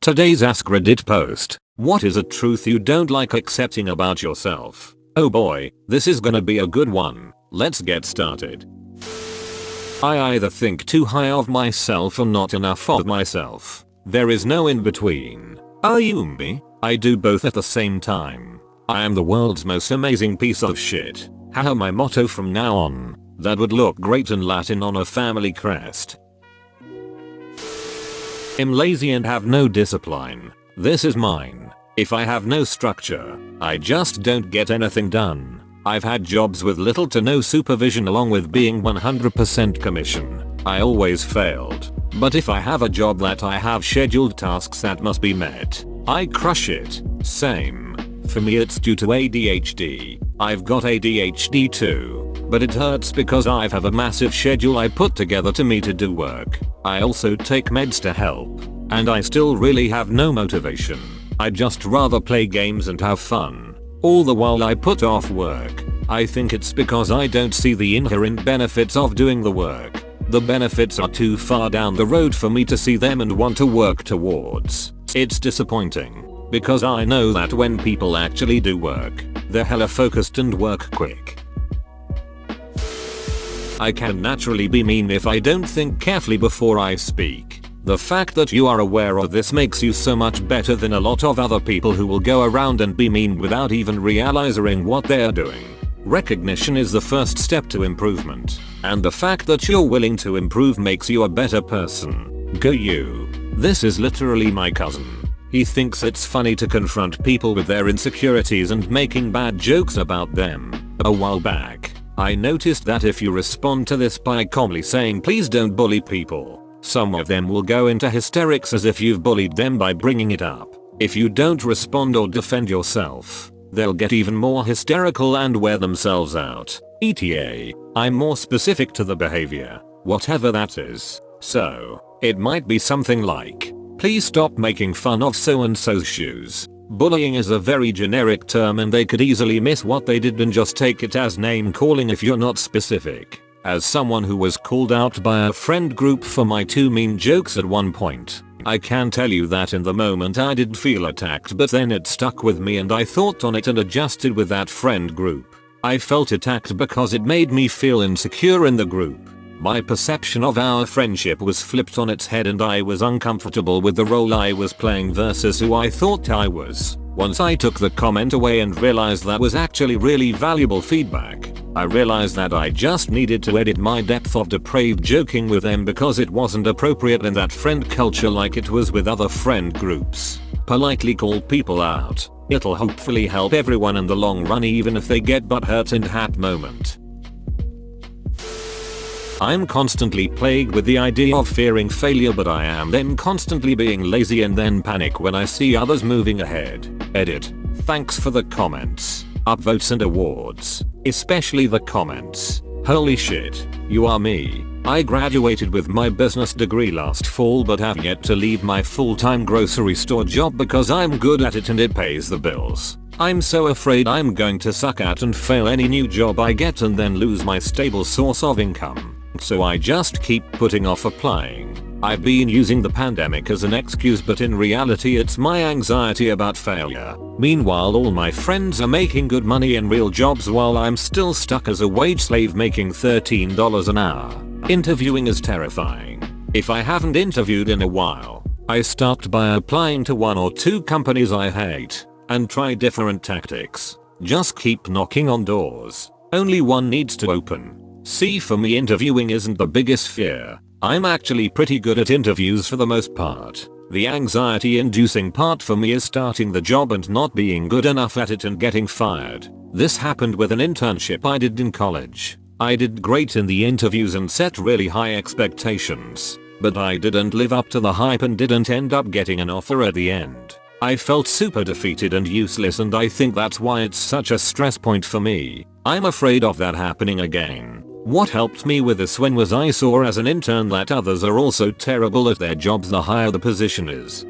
Today's AskReddit post. What is a truth you don't like accepting about yourself? Oh boy, this is gonna be a good one. Let's get started. I either think too high of myself or not enough of myself. There is no in between. Are you me? I do both at the same time. I am the world's most amazing piece of shit. Haha, my motto from now on. That would look great in Latin on a family crest. I'm lazy and have no discipline. This is mine. If I have no structure, I just don't get anything done. I've had jobs with little to no supervision along with being 100% commission. I always failed. But if I have a job that I have scheduled tasks that must be met, I crush it. Same. For me it's due to ADHD. I've got ADHD too. But it hurts because I have a massive schedule I put together to me to do work. I also take meds to help. And I still really have no motivation. I'd just rather play games and have fun. All the while I put off work. I think it's because I don't see the inherent benefits of doing the work. The benefits are too far down the road for me to see them and want to work towards. It's disappointing. Because I know that when people actually do work, they're hella focused and work quick. I can naturally be mean if I don't think carefully before I speak. The fact that you are aware of this makes you so much better than a lot of other people who will go around and be mean without even realizing what they're doing. Recognition is the first step to improvement. And the fact that you're willing to improve makes you a better person. Go you. This is literally my cousin. He thinks it's funny to confront people with their insecurities and making bad jokes about them. A while back, I noticed that if you respond to this by calmly saying please don't bully people, some of them will go into hysterics as if you've bullied them by bringing it up. If you don't respond or defend yourself, they'll get even more hysterical and wear themselves out. ETA, I'm more specific to the behavior, whatever that is. So, it might be something like, please stop making fun of so and so's shoes. Bullying is a very generic term and they could easily miss what they did and just take it as name calling if you're not specific. As someone who was called out by a friend group for my too mean jokes at one point, I can tell you that in the moment I did feel attacked, but then it stuck with me and I thought on it and adjusted with that friend group. I felt attacked because it made me feel insecure in the group. My perception of our friendship was flipped on its head and I was uncomfortable with the role I was playing versus who I thought I was. Once I took the comment away and realized that was actually really valuable feedback, I realized that I just needed to edit my depth of depraved joking with them because it wasn't appropriate in that friend culture like it was with other friend groups. Politely call people out. It'll hopefully help everyone in the long run even if they get butthurt in that moment. I'm constantly plagued with the idea of fearing failure, but I am then constantly being lazy and then panic when I see others moving ahead. Edit. Thanks for the comments, upvotes and awards. Especially the comments. Holy shit, you are me. I graduated with my business degree last fall but have yet to leave my full-time grocery store job because I'm good at it and it pays the bills. I'm so afraid I'm going to suck at and fail any new job I get and then lose my stable source of income. So I just keep putting off applying. I've been using the pandemic as an excuse, but in reality it's my anxiety about failure. Meanwhile all my friends are making good money in real jobs while I'm still stuck as a wage slave making $13 an hour. Interviewing is terrifying. If I haven't interviewed in a while, I start by applying to 1 or 2 companies I hate and try different tactics. Just keep knocking on doors. Only one needs to open. See, for me interviewing isn't the biggest fear. I'm actually pretty good at interviews for the most part. The anxiety inducing part for me is starting the job and not being good enough at it and getting fired. This happened with an internship I did in college. I did great in the interviews and set really high expectations, but I didn't live up to the hype and didn't end up getting an offer at the end. I felt super defeated and useless, and I think that's why it's such a stress point for me. I'm afraid of that happening again. What helped me with this when was I saw as an intern that others are also terrible at their jobs the higher the position is.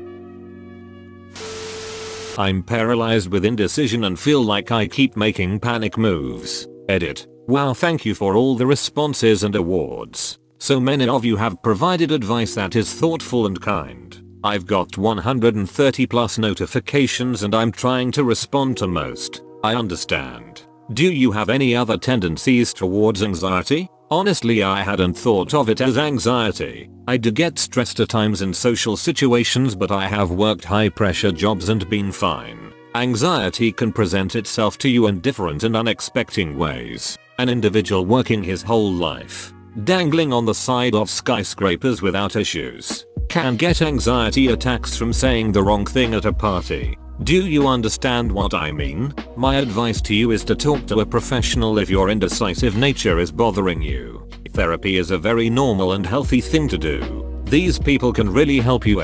I'm paralyzed with indecision and feel like I keep making panic moves. Edit. Wow, thank you for all the responses and awards. So many of you have provided advice that is thoughtful and kind. I've got 130 plus notifications and I'm trying to respond to most. I understand. Do you have any other tendencies towards anxiety? Honestly, I hadn't thought of it as anxiety. I do get stressed at times in social situations, but I have worked high pressure jobs and been fine. Anxiety can present itself to you in different and unexpected ways. An individual working his whole life, dangling on the side of skyscrapers without issues, can get anxiety attacks from saying the wrong thing at a party. Do you understand what I mean? My advice to you is to talk to a professional if your indecisive nature is bothering you. Therapy is a very normal and healthy thing to do. These people can really help you.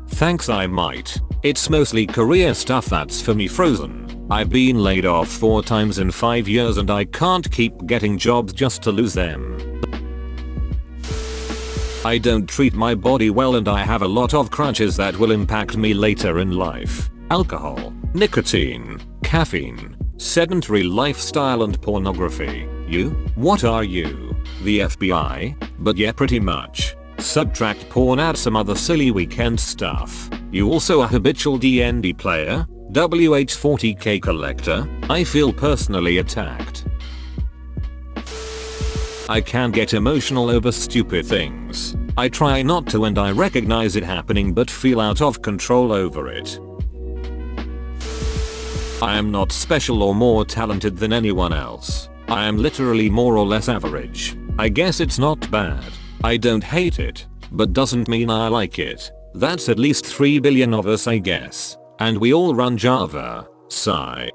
Thanks, I might. It's mostly career stuff that's for me frozen. I've been laid off 4 times in 5 years and I can't keep getting jobs just to lose them. I don't treat my body well and I have a lot of crutches that will impact me later in life. Alcohol, nicotine, caffeine, sedentary lifestyle and pornography. You? What are you? The FBI? But yeah, pretty much. Subtract porn, add some other silly weekend stuff. You also a habitual D&D player? WH-40k collector? I feel personally attacked. I can get emotional over stupid things. I try not to and I recognize it happening but feel out of control over it. I am not special or more talented than anyone else. I am literally more or less average. I guess it's not bad. I don't hate it, but doesn't mean I like it. That's at least 3 billion of us, I guess. And we all run Java. Sigh.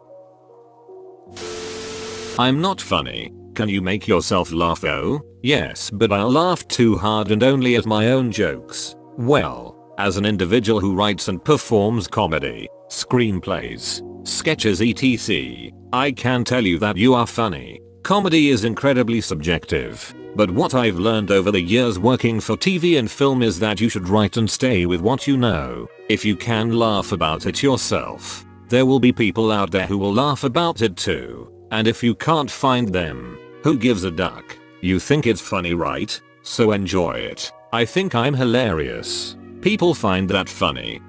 I'm not funny. Can you make yourself laugh? Oh, yes, but I'll laugh too hard and only at my own jokes. Well, as an individual who writes and performs comedy, screenplays, sketches etc., I can tell you that you are funny. Comedy is incredibly subjective, but what I've learned over the years working for TV and film is that you should write and stay with what you know. If you can laugh about it yourself, there will be people out there who will laugh about it too. And if you can't find them, who gives a duck? You think it's funny, right? So enjoy it. I think I'm hilarious. People find that funny.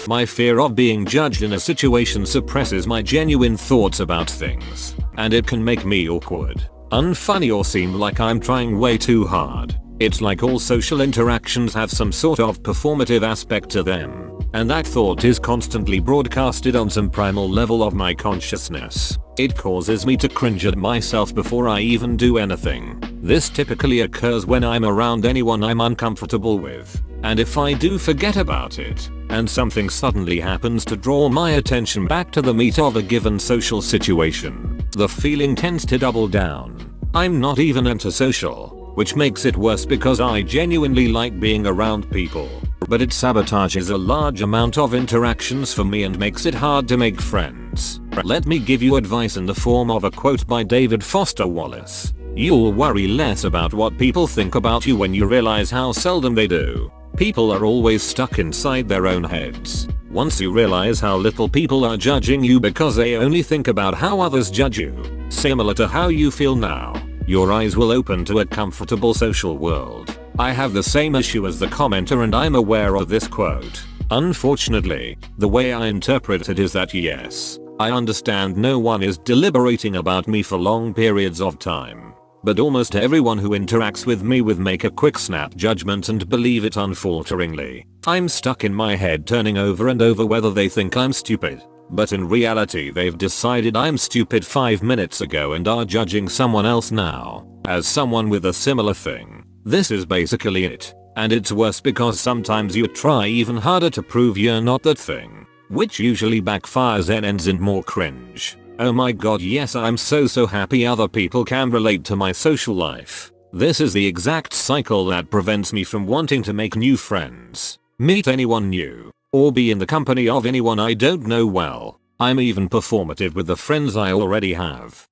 My fear of being judged in a situation suppresses my genuine thoughts about things, and it can make me awkward, unfunny or seem like I'm trying way too hard. It's like all social interactions have some sort of performative aspect to them, and that thought is constantly broadcasted on some primal level of my consciousness. It causes me to cringe at myself before I even do anything. This typically occurs when I'm around anyone I'm uncomfortable with, and if I do forget about it, and something suddenly happens to draw my attention back to the meat of a given social situation, the feeling tends to double down. I'm not even antisocial, which makes it worse because I genuinely like being around people, but it sabotages a large amount of interactions for me and makes it hard to make friends. Let me give you advice in the form of a quote by David Foster Wallace. You'll worry less about what people think about you when you realize how seldom they do. People are always stuck inside their own heads. Once you realize how little people are judging you because they only think about how others judge you, similar to how you feel now, your eyes will open to a comfortable social world. I have the same issue as the commenter and I'm aware of this quote. Unfortunately, the way I interpret it is that yes, I understand no one is deliberating about me for long periods of time, but almost everyone who interacts with me would make a quick snap judgment and believe it unfalteringly. I'm stuck in my head turning over and over whether they think I'm stupid, but in reality they've decided I'm stupid 5 minutes ago and are judging someone else now as someone with a similar thing. This is basically it, and it's worse because sometimes you try even harder to prove you're not that thing, which usually backfires and ends in more cringe. Oh my god, yes, I'm so happy other people can relate to my social life. This is the exact cycle that prevents me from wanting to make new friends, meet anyone new, or be in the company of anyone I don't know well. I'm even performative with the friends I already have.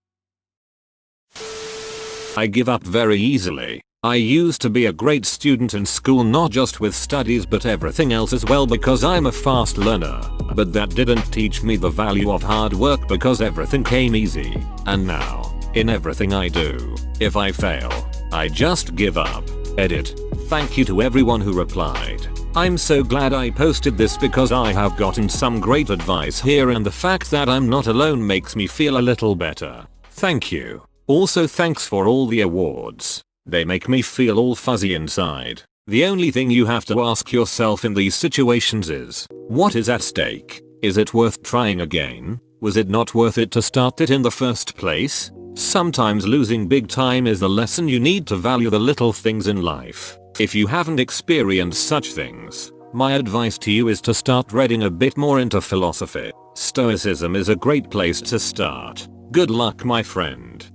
I give up very easily. I used to be a great student in school, not just with studies but everything else as well, because I'm a fast learner. But that didn't teach me the value of hard work because everything came easy. And now, in everything I do, if I fail, I just give up. Edit. Thank you to everyone who replied. I'm so glad I posted this because I have gotten some great advice here, and the fact that I'm not alone makes me feel a little better. Thank you. Also thanks for all the awards. They make me feel all fuzzy inside. The only thing you have to ask yourself in these situations is, what is at stake? Is it worth trying again? Was it not worth it to start it in the first place? Sometimes losing big time is the lesson you need to value the little things in life. If you haven't experienced such things, my advice to you is to start reading a bit more into philosophy. Stoicism is a great place to start. Good luck, my friend.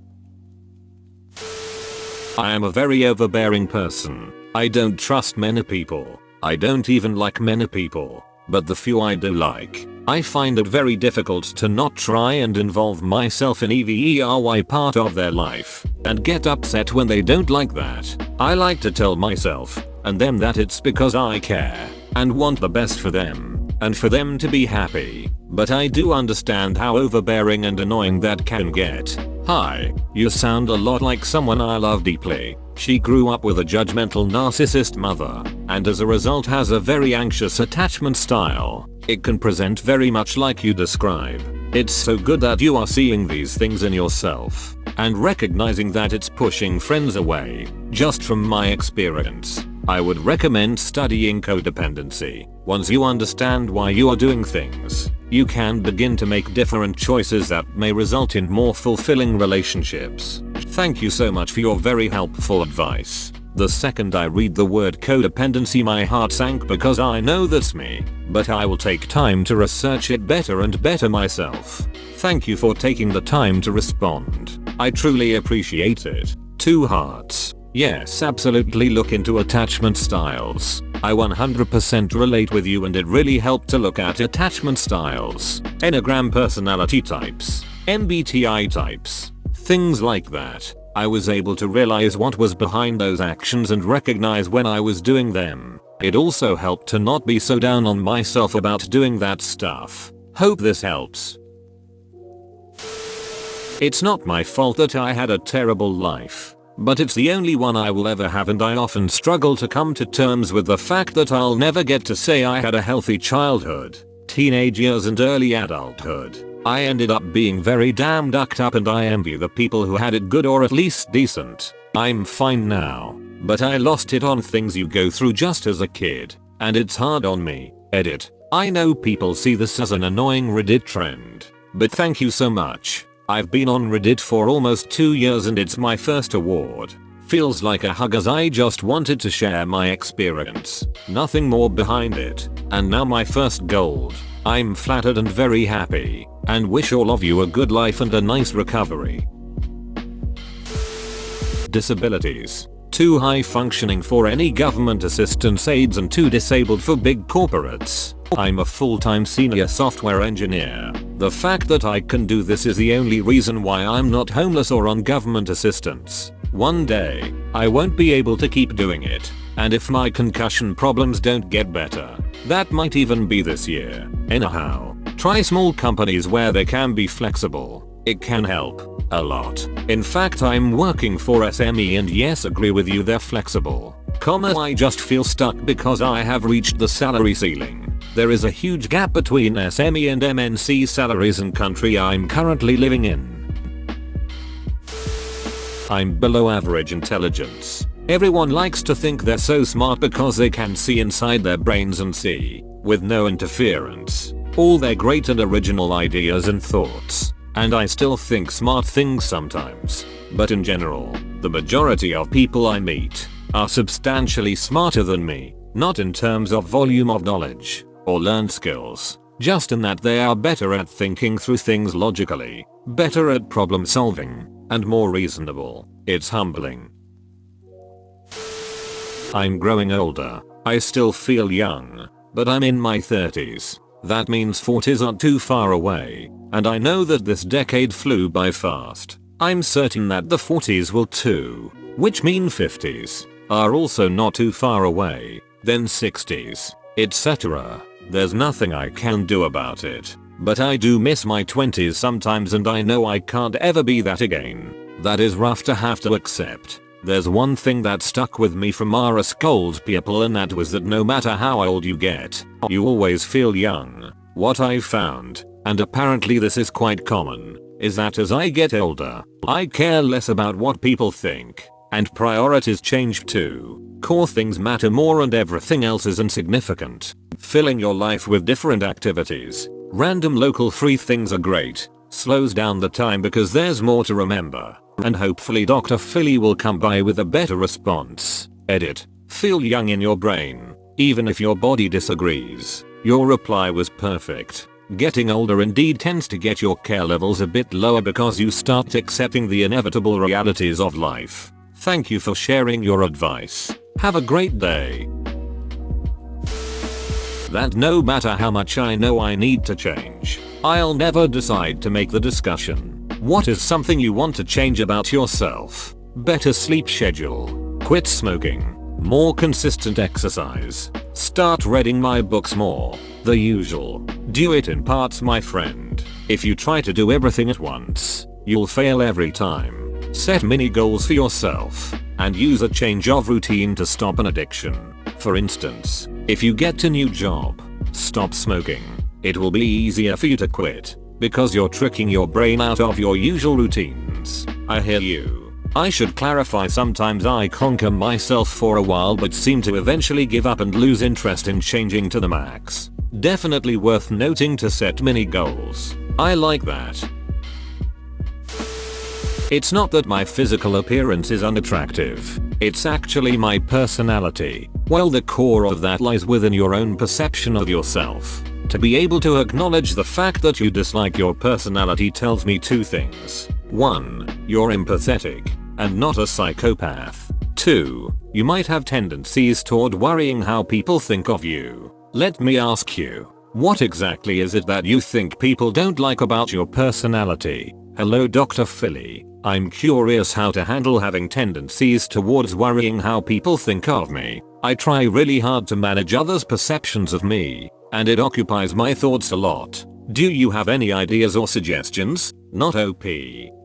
I am a very overbearing person. I don't trust many people. I don't even like many people. But the few I do like, I find it very difficult to not try and involve myself in every part of their life and get upset when they don't like that. I like to tell myself and them that it's because I care and want the best for them and for them to be happy. But I do understand how overbearing and annoying that can get. Hi, you sound a lot like someone I love deeply. She grew up with a judgmental narcissist mother, and as a result has a very anxious attachment style. It can present very much like you describe. It's so good that you are seeing these things in yourself, and recognizing that it's pushing friends away. Just from my experience, I would recommend studying codependency. Once you understand why you are doing things, you can begin to make different choices that may result in more fulfilling relationships. Thank you so much for your very helpful advice. The second I read the word codependency, my heart sank because I know that's me, but I will take time to research it better and better myself. Thank you for taking the time to respond. I truly appreciate it. 2 hearts. Yes, absolutely, look into attachment styles. I 100% relate with you, and it really helped to look at attachment styles, Enneagram personality types, MBTI types, things like that. I was able to realize what was behind those actions and recognize when I was doing them. It also helped to not be so down on myself about doing that stuff. Hope this helps. It's not my fault that I had a terrible life, but it's the only one I will ever have, and I often struggle to come to terms with the fact that I'll never get to say I had a healthy childhood, teenage years and early adulthood. I ended up being very damn ducked up, and I envy the people who had it good or at least decent. I'm fine now, but I lost it on things you go through just as a kid, and it's hard on me. Edit. I know people see this as an annoying Reddit trend, but thank you so much. I've been on Reddit for almost 2 years and it's my first award. Feels like a hug, as I just wanted to share my experience. Nothing more behind it. And now my first gold. I'm flattered and very happy, and wish all of you a good life and a nice recovery. Disabilities. Too high functioning for any government assistance aids and too disabled for big corporates. I'm a full-time senior software engineer. The fact that I can do this is the only reason why I'm not homeless or on government assistance. One day, I won't be able to keep doing it, and if my concussion problems don't get better, that might even be this year. Anyhow, try small companies where they can be flexible. It can help a lot. In fact, I'm working for SME, and yes, agree with you, they're flexible. I just feel stuck because I have reached the salary ceiling. There is a huge gap between SME and MNC salaries and country I'm currently living in. I'm below average intelligence. Everyone likes to think they're so smart because they can see inside their brains and see, with no interference, all their great and original ideas and thoughts. And I still think smart things sometimes. But in general, the majority of people I meet are substantially smarter than me, not in terms of volume of knowledge or learned skills, just in that they are better at thinking through things logically, better at problem solving, and more reasonable. It's humbling. I'm growing older. I still feel young, but I'm in my 30s. That means 40s aren't too far away, and I know that this decade flew by fast. I'm certain that the 40s will too, which mean 50s are also not too far away, then 60s, etc. There's nothing I can do about it, but I do miss my 20s sometimes, and I know I can't ever be that again. That is rough to have to accept. There's one thing that stuck with me from our school's people, and that was that no matter how old you get, you always feel young. What I've found, and apparently this is quite common, is that as I get older, I care less about what people think, and priorities change too. Core things matter more and everything else is insignificant. Filling your life with different activities, random local free things are great, slows down the time because there's more to remember, and hopefully Dr. Philly will come by with a better response. Edit. Feel young in your brain, even if your body disagrees. Your reply was perfect. Getting older indeed tends to get your care levels a bit lower because you start accepting the inevitable realities of life. Thank you for sharing your advice. Have a great day. That no matter how much I know I need to change, I'll never decide to make the discussion. What is something you want to change about yourself? Better sleep schedule. Quit smoking. More consistent exercise. Start reading my books more. The usual. Do it in parts, my friend. If you try to do everything at once, you'll fail every time. Set mini goals for yourself, and use a change of routine to stop an addiction. For instance, if you get a new job, stop smoking. It will be easier for you to quit, because you're tricking your brain out of your usual routines. I hear you. I should clarify, sometimes I conquer myself for a while but seem to eventually give up and lose interest in changing to the max. Definitely worth noting to set mini goals. I like that. It's not that my physical appearance is unattractive. It's actually my personality. Well, the core of that lies within your own perception of yourself. To be able to acknowledge the fact that you dislike your personality tells me two things. 1. You're empathetic and not a psychopath. 2. You might have tendencies toward worrying how people think of you. Let me ask you, what exactly is it that you think people don't like about your personality? Hello, Dr. Philly. I'm curious how to handle having tendencies towards worrying how people think of me. I try really hard to manage others' perceptions of me, and it occupies my thoughts a lot. Do you have any ideas or suggestions? Not OP.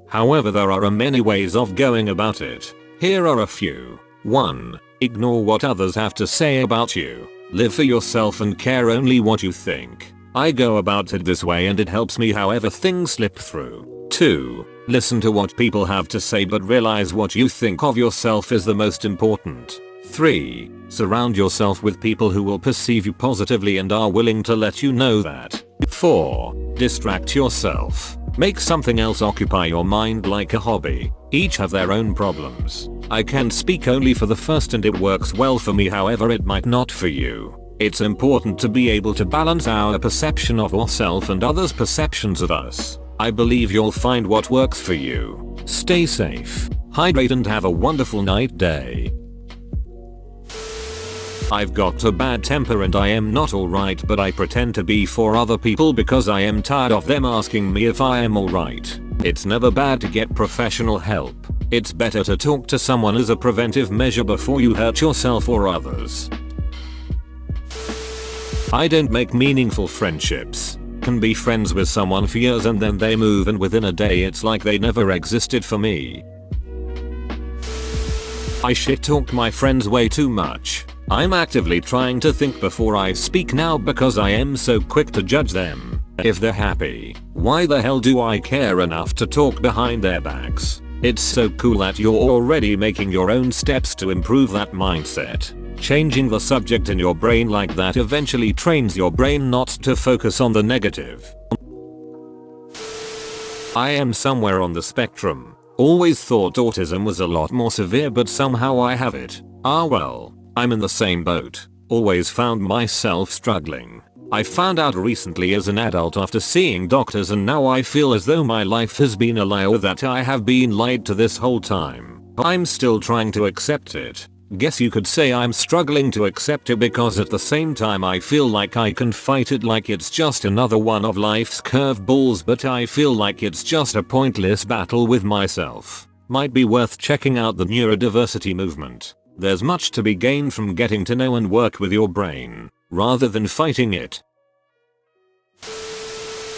However, there are many ways of going about it. Here are a few. 1. Ignore what others have to say about you. Live for yourself and care only what you think. I go about it this way and it helps me however things slip through. 2. Listen to what people have to say but realize what you think of yourself is the most important. 3. Surround yourself with people who will perceive you positively and are willing to let you know that. 4. Distract yourself. Make something else occupy your mind like a hobby. Each have their own problems. I can speak only for the first and it works well for me, however it might not for you. It's important to be able to balance our perception of ourselves and others' perceptions of us. I believe you'll find what works for you. Stay safe, hydrate and have a wonderful night day. I've got a bad temper and I am not alright, but I pretend to be for other people because I am tired of them asking me if I am alright. It's never bad to get professional help. It's better to talk to someone as a preventive measure before you hurt yourself or others. I don't make meaningful friendships. Can be friends with someone for years and then they move and within a day it's like they never existed for me. I shit talk my friends way too much. I'm actively trying to think before I speak now because I am so quick to judge them. If they're happy, why the hell do I care enough to talk behind their backs? It's so cool that you're already making your own steps to improve that mindset. Changing the subject in your brain like that eventually trains your brain not to focus on the negative. I am somewhere on the spectrum. Always thought autism was a lot more severe, but somehow I have it. Well, I'm in the same boat. Always found myself struggling. I found out recently as an adult after seeing doctors, and now I feel as though my life has been a lie or that I have been lied to this whole time. I'm still trying to accept it. Guess you could say I'm struggling to accept it because at the same time I feel like I can fight it like it's just another one of life's curveballs, but I feel like it's just a pointless battle with myself. Might be worth checking out the neurodiversity movement. There's much to be gained from getting to know and work with your brain, rather than fighting it.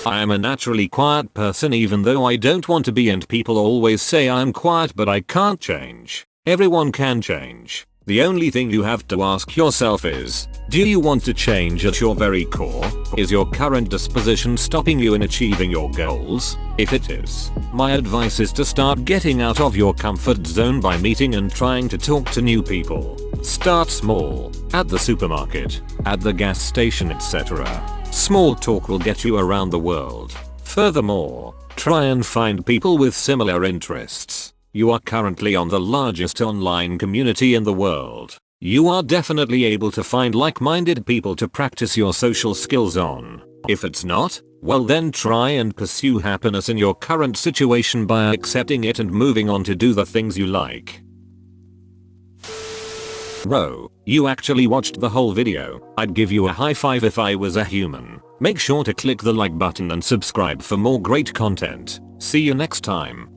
I am a naturally quiet person even though I don't want to be, and people always say I'm quiet but I can't change. Everyone can change. The only thing you have to ask yourself is, do you want to change at your very core? Is your current disposition stopping you in achieving your goals? If it is, my advice is to start getting out of your comfort zone by meeting and trying to talk to new people. Start small, at the supermarket, at the gas station, etc. Small talk will get you around the world. Furthermore, try and find people with similar interests. You are currently on the largest online community in the world. You are definitely able to find like-minded people to practice your social skills on. If it's not, well then try and pursue happiness in your current situation by accepting it and moving on to do the things you like. Bro, you actually watched the whole video. I'd give you a high five if I was a human. Make sure to click the like button and subscribe for more great content. See you next time.